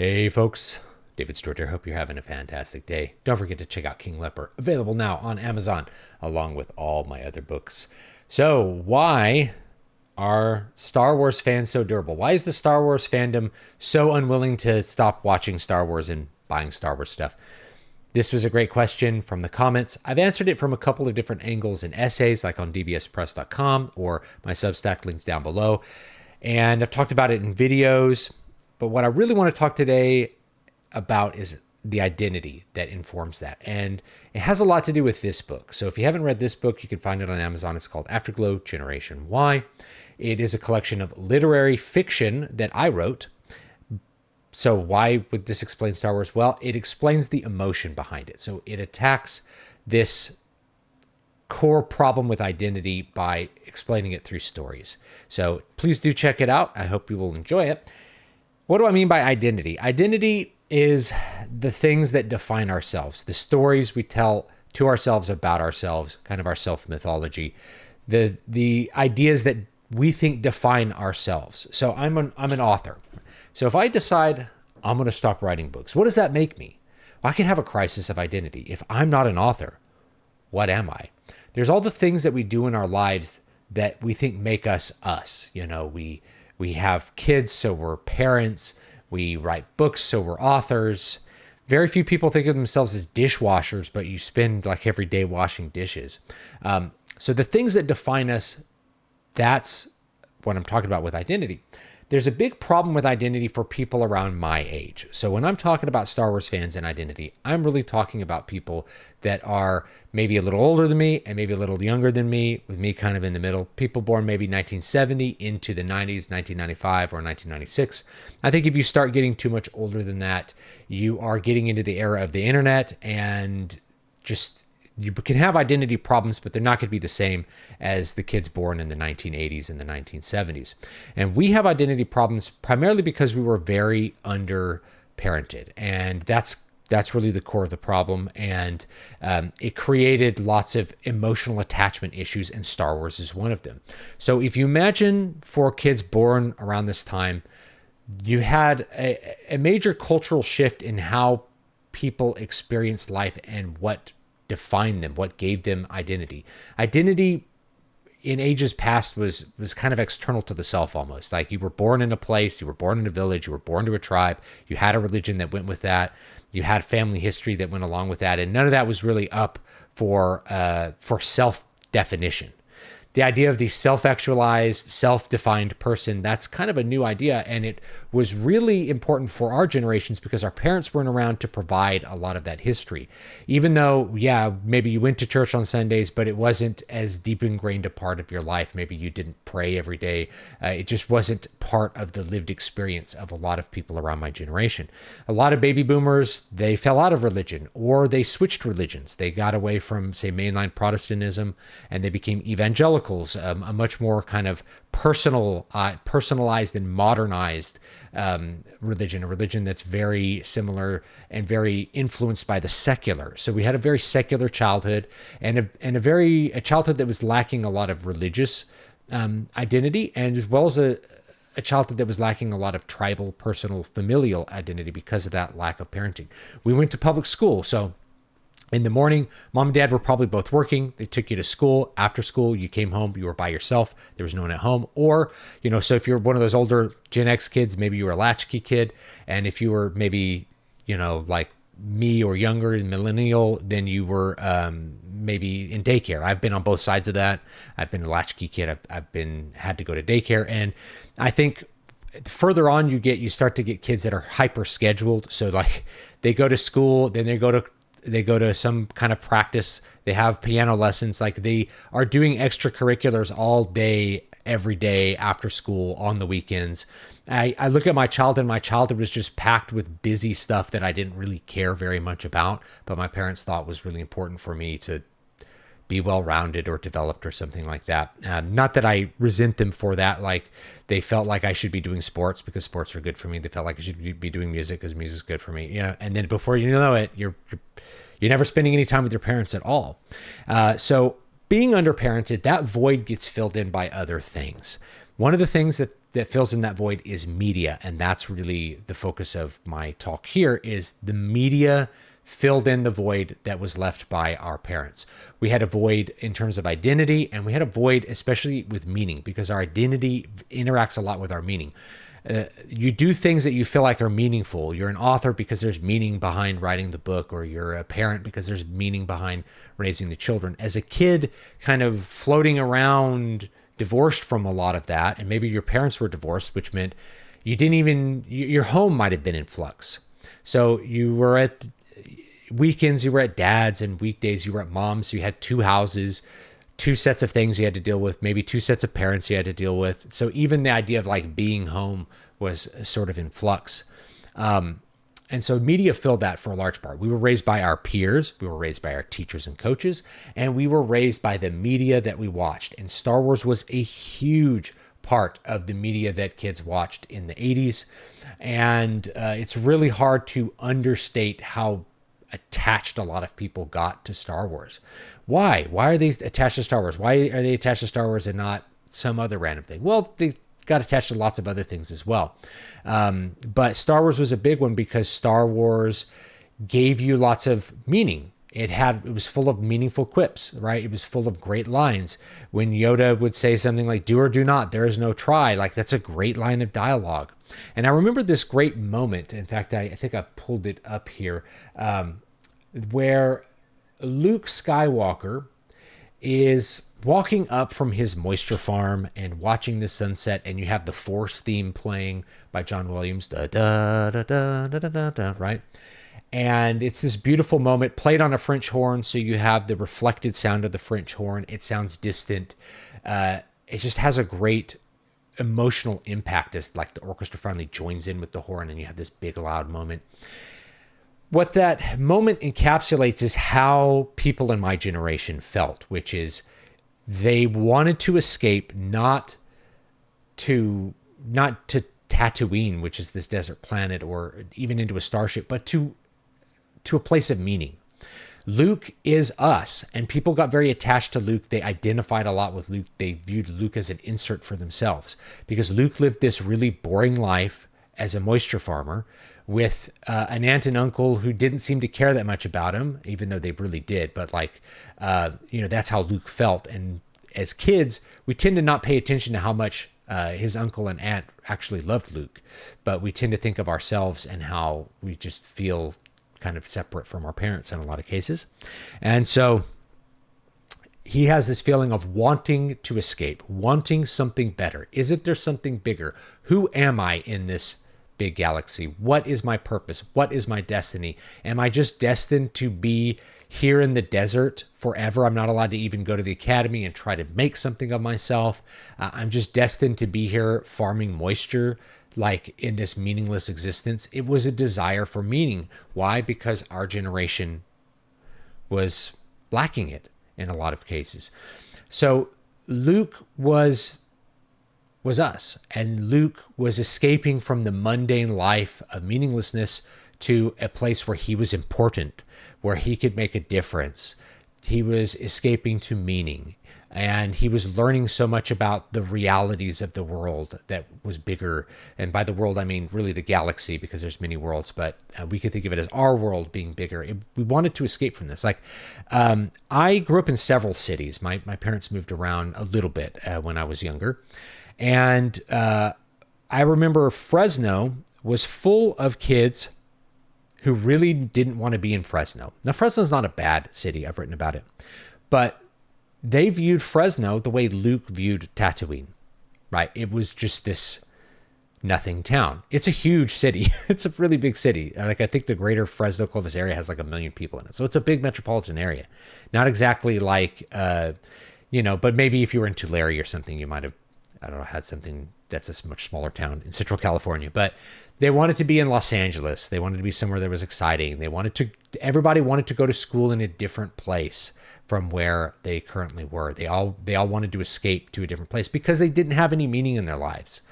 Hey folks, David Stewart here. Hope you're having a fantastic day. Don't forget to check out King Leopard, available now on Amazon, along with all my other books. So, why are Star Wars fans so durable? Why is the Star Wars fandom so unwilling to stop watching Star Wars and buying Star Wars stuff? This was a great question from the comments. I've answered it from a couple of different angles in essays, like on dvspress.com or my Substack links down below. And I've talked about it in videos. But what I really want to talk today about is the identity that informs that. And it has a lot to do with this book. So if you haven't read this book, you can find it on Amazon. It's called Afterglow Generation Y. It is a collection of literary fiction that I wrote. So why would this explain Star Wars? Well, it explains the emotion behind it. So it attacks this core problem with identity by explaining it through stories. So please do check it out. I hope you will enjoy it. What do I mean by identity? Identity is the things that define ourselves, the stories we tell to ourselves about ourselves, kind of our self-mythology, the ideas that we think define ourselves. So I'm an author. So if I decide I'm going to stop writing books, what does that make me? Well, I can have a crisis of identity. If I'm not an author, what am I? There's all the things that we do in our lives that we think make us us. You know, we have kids, so we're parents. We write books, so we're authors. Very few people think of themselves as dishwashers, but you spend like every day washing dishes. So the things that define us, that's what I'm talking about with identity. There's a big problem with identity for people around my age. So when I'm talking about Star Wars fans and identity, I'm really talking about people that are maybe a little older than me and maybe a little younger than me, with me kind of in the middle. People born maybe 1970 into the 90s, 1995 or 1996. I think if you start getting too much older than that, you are getting into the era of the internet, and just you can have identity problems, but they're not going to be the same as the kids born in the 1980s and the 1970s. And we have identity problems primarily because we were very under-parented. And that's really the core of the problem. And it created lots of emotional attachment issues, and Star Wars is one of them. So if you imagine for kids born around this time, you had a major cultural shift in how people experienced life and what defined them, what gave them identity. Identity in ages past was kind of external to the self almost. Like you were born in a place, you were born in a village, you were born to a tribe, you had a religion that went with that, you had family history that went along with that, and none of that was really up for self-definition. The idea of the self-actualized, self-defined person, that's kind of a new idea, and it was really important for our generations because our parents weren't around to provide a lot of that history. Even though, yeah, maybe you went to church on Sundays, but it wasn't as deep ingrained a part of your life. Maybe you didn't pray every day. It just wasn't part of the lived experience of a lot of people around my generation. A lot of baby boomers, they fell out of religion, or they switched religions. They got away from, say, mainline Protestantism, and they became evangelical. A much more kind of personalized and modernized religion, a religion that's very similar and very influenced by the secular. So we had a very secular childhood, and a childhood that was lacking a lot of religious identity, and as well as a childhood that was lacking a lot of tribal, personal, familial identity because of that lack of parenting. We went to public school, so in the morning, mom and dad were probably both working. They took you to school. After school, you came home, you were by yourself. There was no one at home. Or, so if you're one of those older Gen X kids, maybe you were a latchkey kid. And if you were maybe, like me or younger and millennial, then you were maybe in daycare. I've been on both sides of that. I've been a latchkey kid. I've had to go to daycare. And I think the further on you start to get kids that are hyper scheduled. So like they go to school, then they go to some kind of practice. They have piano lessons. Like they are doing extracurriculars all day, every day, after school, on the weekends. I look at my childhood, and my childhood was just packed with busy stuff that I didn't really care very much about, but my parents thought was really important for me to be well-rounded or developed or something like that. Not that I resent them for that. Like they felt like I should be doing sports because sports are good for me. They felt like I should be doing music because music's good for me. And then before you know it, you're never spending any time with your parents at all. So being underparented, that void gets filled in by other things. One of the things that that fills in that void is media. And that's really the focus of my talk here, is the media filled in the void that was left by our parents. We had a void in terms of identity, and we had a void especially with meaning, because our identity interacts a lot with our meaning. You do things that you feel like are meaningful. You're an author because there's meaning behind writing the book, or you're a parent because there's meaning behind raising the children. As a kid, kind of floating around, divorced from a lot of that, and maybe your parents were divorced, which meant your home might have been in flux. So you were at weekends, you were at dad's, and weekdays you were at mom's. So you had two houses, two sets of things you had to deal with, maybe two sets of parents you had to deal with. So even the idea of like being home was sort of in flux. And so media filled that for a large part. We were raised by our peers, we were raised by our teachers and coaches, and we were raised by the media that we watched. And Star Wars was a huge part of the media that kids watched in the 80s. And it's really hard to understate how attached a lot of people got to Star Wars. Why? Why are they attached to Star Wars? Why are they attached to Star Wars and not some other random thing? Well, they got attached to lots of other things as well. But Star Wars was a big one because Star Wars gave you lots of meaning. It was full of meaningful quips, right? It was full of great lines. When Yoda would say something like, "Do or do not, there is no try," like that's a great line of dialogue. And I remember this great moment. In fact, I think I pulled it up here, where Luke Skywalker is walking up from his moisture farm and watching the sunset, and you have the Force theme playing by John Williams, da da da da da da da, right? And it's this beautiful moment played on a French horn, so you have the reflected sound of the French horn. It sounds distant. It just has a great emotional impact as like the orchestra finally joins in with the horn, and you have this big loud moment. What that moment encapsulates is how people in my generation felt, which is they wanted to escape not to Tatooine, which is this desert planet, or even into a starship, but to a place of meaning. Luke is us, and people got very attached to Luke. They identified a lot with Luke. They viewed Luke as an insert for themselves because Luke lived this really boring life as a moisture farmer with an aunt and uncle who didn't seem to care that much about him, even though they really did. But that's how Luke felt. And as kids, we tend to not pay attention to how much his uncle and aunt actually loved Luke, but we tend to think of ourselves and how we just feel kind of separate from our parents in a lot of cases. And so he has this feeling of wanting to escape, wanting something better. Isn't there something bigger? Who am I in this big galaxy? What is my purpose? What is my destiny? Am I just destined to be here in the desert forever? I'm not allowed to even go to the academy and try to make something of myself. I'm just destined to be here farming moisture, like in this meaningless existence. It was a desire for meaning. Why? Because our generation was lacking it in a lot of cases. So Luke was us, and Luke was escaping from the mundane life of meaninglessness to a place where he was important, where he could make a difference. He was escaping to meaning, and he was learning so much about the realities of the world that was bigger. And by the world, I mean really the galaxy, because there's many worlds, but we could think of it as our world being bigger. We wanted to escape from this. I grew up in several cities. My parents moved around a little bit when I was younger. And I remember Fresno was full of kids who really didn't want to be in Fresno. Now, Fresno's not a bad city. I've written about it. But they viewed Fresno the way Luke viewed Tatooine, right? It was just this nothing town. It's a huge city. It's a really big city. I think the greater Fresno Clovis area has like 1 million people in it. So it's a big metropolitan area. Not exactly like, but maybe if you were in Tulare or something, you might have, had something that's a much smaller town in Central California. But they wanted to be in Los Angeles. They wanted to be somewhere that was exciting. Everybody wanted to go to school in a different place from where they currently were. They all wanted to escape to a different place because they didn't have any meaning in their lives.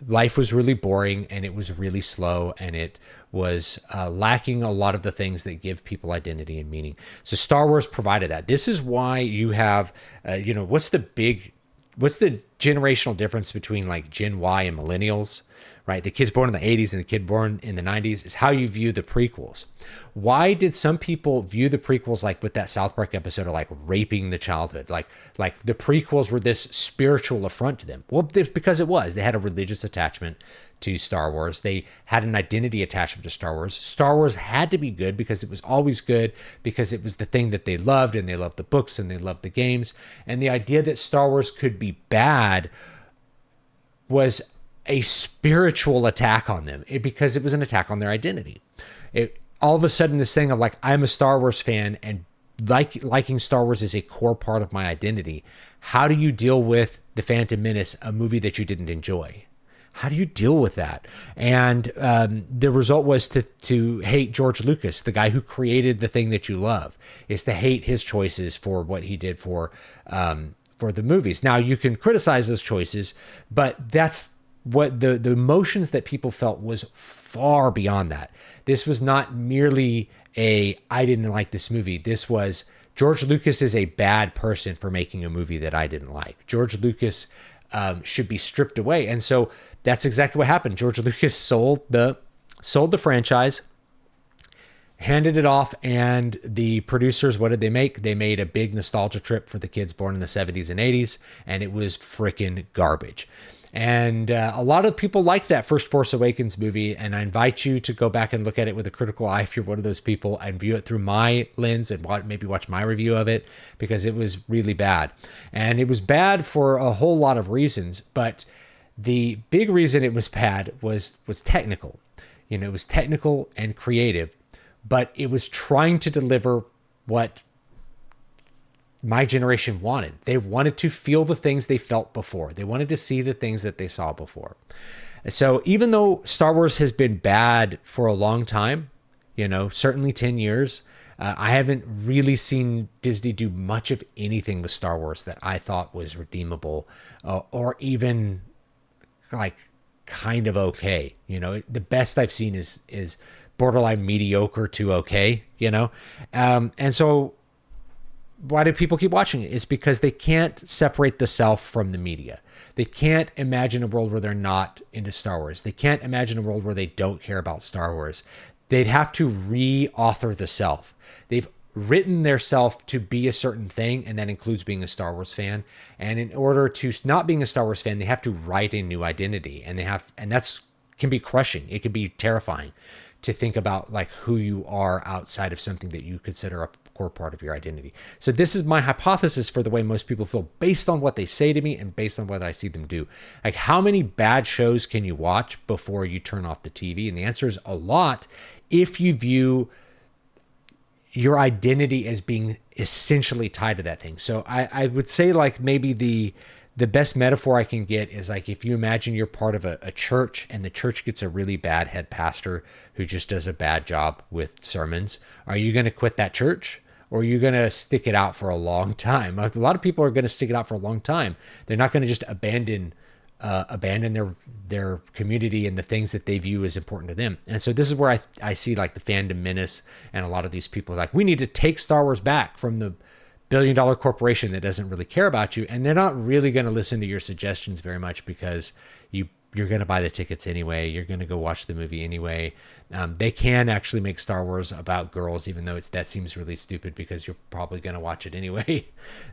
Life was really boring, and it was really slow, and it was lacking a lot of the things that give people identity and meaning. So Star Wars provided that. This is why you have, what's the generational difference between like Gen Y and millennials, right? The kids born in the 80s and the kid born in the 90s is how you view the prequels. Why did some people view the prequels like with that South Park episode of like raping the childhood? Like the prequels were this spiritual affront to them. Well, because it was. They had a religious attachment to Star Wars. They had an identity attachment to Star Wars. Star Wars had to be good because it was always good, because it was the thing that they loved, and they loved the books and they loved the games. And the idea that Star Wars could be bad was a spiritual attack on them, because it was an attack on their identity. All of a sudden, this thing of like, I'm a Star Wars fan and liking Star Wars is a core part of my identity. How do you deal with The Phantom Menace, a movie that you didn't enjoy? How do you deal with that? And the result was to hate George Lucas, the guy who created the thing that you love, is to hate his choices for what he did for the movies. Now, you can criticize those choices, but that's what the emotions that people felt was far beyond that. This was not merely I didn't like this movie. This was, George Lucas is a bad person for making a movie that I didn't like. George Lucas should be stripped away. And so that's exactly what happened. George Lucas sold the franchise, handed it off, and the producers, what did they make? They made a big nostalgia trip for the kids born in the 70s and 80s, and it was freaking garbage. And a lot of people liked that first Force Awakens movie, and I invite you to go back and look at it with a critical eye if you're one of those people, and view it through my lens and maybe watch my review of it, because it was really bad. And it was bad for a whole lot of reasons, but the big reason it was bad was technical. You know, it was technical and creative, but it was trying to deliver what my generation wanted. They wanted to feel the things they felt before. They wanted to see the things that they saw before. So even though Star Wars has been bad for a long time, certainly 10 years, I haven't really seen Disney do much of anything with Star Wars that I thought was redeemable, or even like kind of okay. The best I've seen is borderline mediocre to okay, and so why do people keep watching it? It's because they can't separate the self from the media. They can't imagine a world where they're not into Star Wars. They can't imagine a world where they don't care about Star Wars. They'd have to re-author the self. They've written their self to be a certain thing, and that includes being a Star Wars fan. And in order to not being a Star Wars fan, they have to write a new identity, and that's can be crushing. It can be terrifying to think about like who you are outside of something that you consider a core part of your identity. So this is my hypothesis for the way most people feel based on what they say to me and based on what I see them do. Like, how many bad shows can you watch before you turn off the TV? And the answer is a lot, if you view your identity as being essentially tied to that thing. So I would say like maybe the best metaphor I can get is like, if you imagine you're part of a church and the church gets a really bad head pastor who just does a bad job with sermons, are you going to quit that church, or are you going to stick it out for a long time? A lot of people are going to stick it out for a long time. They're not going to just abandon their community and the things that they view as important to them. And so this is where I see like the Fandom Menace and a lot of these people like, we need to take Star Wars back from the billion-dollar corporation that doesn't really care about you. And they're not really going to listen to your suggestions very much, because you're going to buy the tickets anyway. You're going to go watch the movie anyway. They can actually make Star Wars about girls, even though that seems really stupid, because you're probably going to watch it anyway.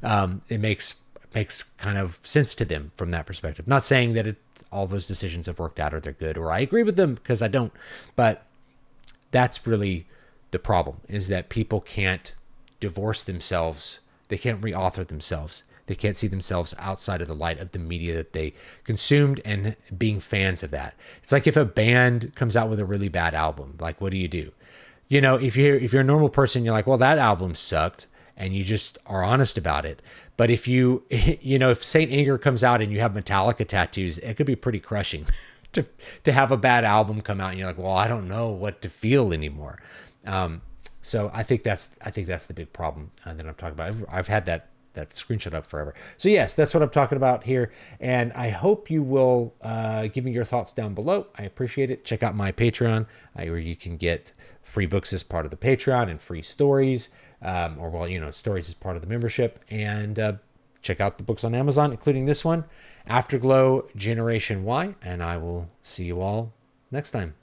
It makes kind of sense to them from that perspective. Not saying that all those decisions have worked out or they're good, or I agree with them, because I don't. But that's really the problem, is that people can't divorce themselves. They can't reauthor themselves. They can't see themselves outside of the light of the media that they consumed and being fans of that. It's like if a band comes out with a really bad album, like, what do you do? If you're a normal person, you're like, well, that album sucked, and you just are honest about it. But if if Saint Anger comes out and you have Metallica tattoos, it could be pretty crushing to have a bad album come out and you're like, well, I don't know what to feel anymore. So I think that's the big problem that I'm talking about. I've had that screenshot up forever. So yes, that's what I'm talking about here. And I hope you will give me your thoughts down below. I appreciate it. Check out my Patreon, where you can get free books as part of the Patreon and free stories, stories as part of the membership. And check out the books on Amazon, including this one, Afterglow Generation Y, and I will see you all next time.